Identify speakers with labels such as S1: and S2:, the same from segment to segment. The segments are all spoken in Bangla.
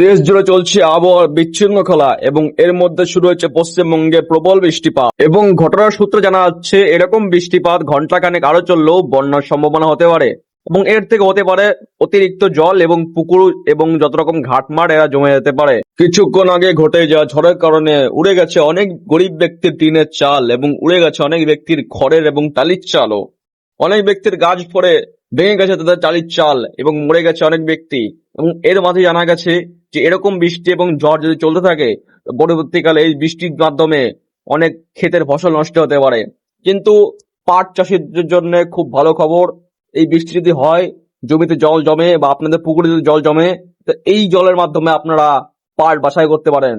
S1: দেশ জুড়ে চলছে আবহাওয়ার বিচ্ছিন্নখলা এবং এর মধ্যে শুরু হয়েছে পশ্চিমবঙ্গে প্রবল বৃষ্টিপাত এবং ঘটনার সূত্রে জানা যাচ্ছে এরকম বৃষ্টিপাত ঘন্টাখানেক আরো চললেও বন্যার সম্ভাবনা হতে পারে এবং এর থেকে হতে পারে অতিরিক্ত জল এবং পুকুর এবং যত রকম ঘাটমাট এরা জমে যেতে পারে। কিছুক্ষণ আগে ঘটে যাওয়া ঝড়ের কারণে উড়ে গেছে অনেক গরিব ব্যক্তির টিনের চাল এবং উড়ে গেছে অনেক ব্যক্তির খড়ের এবং টালির চালও। অনেক ব্যক্তির গাছ পড়ে ভেঙে গেছে তাদের টালির চাল এবং মরে গেছে অনেক ব্যক্তি। এবং এর মাঝে জানা গেছে যে এরকম বৃষ্টি এবং ঝড় যদি চলতে থাকে পরবর্তীকালে এই বৃষ্টির মাধ্যমে অনেক ক্ষেতের ফসল নষ্ট হতে পারে। কিন্তু পাট চাষীদের জন্য খুব ভালো খবর, এই বৃষ্টি যদি হয় জমিতে জল জমে বা আপনাদের পুকুরে যদি জল জমে তো এই জলের মাধ্যমে আপনারা পাট বাছাই করতে পারেন,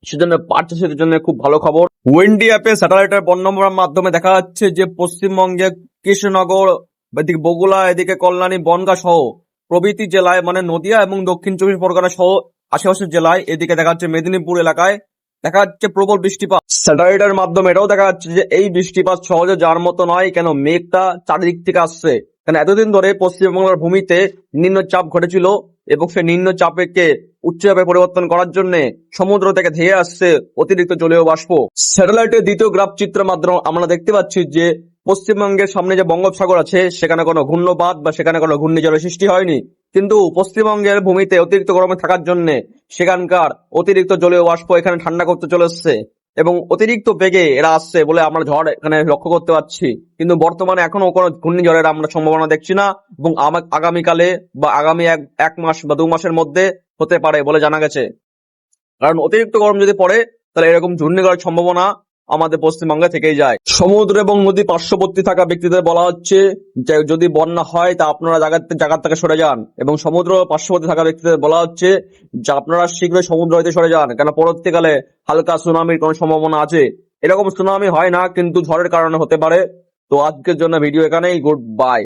S1: সেজন্য পাট চাষীদের জন্য খুব ভালো খবর। ওয়েন্ডি অ্যাপে স্যাটেলাইটের বর্ণনার মাধ্যমে দেখা যাচ্ছে যে পশ্চিমবঙ্গে কৃষ্ণনগর, এদিকে বগুড়া, এদিকে কল্যাণী, বনগাঁ সহ প্রভৃতি জেলায় মানে নদিয়া এবং দক্ষিণ চব্বিশ পরগনা সহ আশেপাশের জেলায়, এদিকে দেখা যাচ্ছে মেদিনীপুর এলাকায় দেখা যাচ্ছে প্রবল বৃষ্টিপাত। স্যাটেলাইটের মাধ্যমে এটাও দেখা যাচ্ছে যে এই বৃষ্টিপাত সহজে যার মতো নয়, কেন মেঘটা চারিদিক থেকে আসছে। কেন এতদিন ধরে পশ্চিমবঙ্গের ভূমিতে নিম্নচাপ ঘটেছিল এবং সেই নিম্নচাপকে উচ্চচাপে পরিবর্তন করার জন্য সমুদ্র থেকে ধেয়ে আসছে অতিরিক্ত জলীয় বাষ্প। স্যাটেলাইটের দ্বিতীয় গ্রাফ চিত্রের মাধ্যমে আমরা দেখতে পাচ্ছি যে পশ্চিমবঙ্গের সামনে যে বঙ্গোপসাগর আছে সেখানে কোনো ঘূর্ণবাদ বা সেখানে কোনো ঘূর্ণিঝড়ের সৃষ্টি হয়নি, কিন্তু পশ্চিমবঙ্গের ভূমিতে অতিরিক্ত গরমে থাকার জন্য সেখানকার অতিরিক্ত জলীয় বাষ্প এখানে ঠান্ডা করতে চলে এসছে এবং অতিরিক্ত বেগে এরা আসছে বলে আমরা ঝড় এখানে লক্ষ্য করতে পারছি। কিন্তু বর্তমানে এখনো কোনো ঘূর্ণিঝড়ের আমরা সম্ভাবনা দেখছি না এবং আগামীকালে বা আগামী এক মাস বা 2 মাসের মধ্যে হতে পারে বলে জানা গেছে। কারণ অতিরিক্ত গরম যদি পড়ে তাহলে এরকম ঘূর্ণিঝড়ের সম্ভাবনা আমাদের পশ্চিমবঙ্গে থেকেই যায়। সমুদ্র এবং নদী পার্শ্ববর্তী থাকা ব্যক্তিদের বলা হচ্ছে যে যদি বন্যা হয় তা আপনারা জায়গা থেকে সরে যান, এবং সমুদ্র পার্শ্ববর্তী থাকা ব্যক্তিদের বলা হচ্ছে যে আপনারা শীঘ্রই সমুদ্র হইতে সরে যান, কেন পরবর্তীকালে হালকা সুনামির কোনো সম্ভাবনা আছে। এরকম সুনামি হয় না কিন্তু ঝড়ের কারণে হতে পারে। তো আজকের জন্য ভিডিও এখানেই, গুড বাই।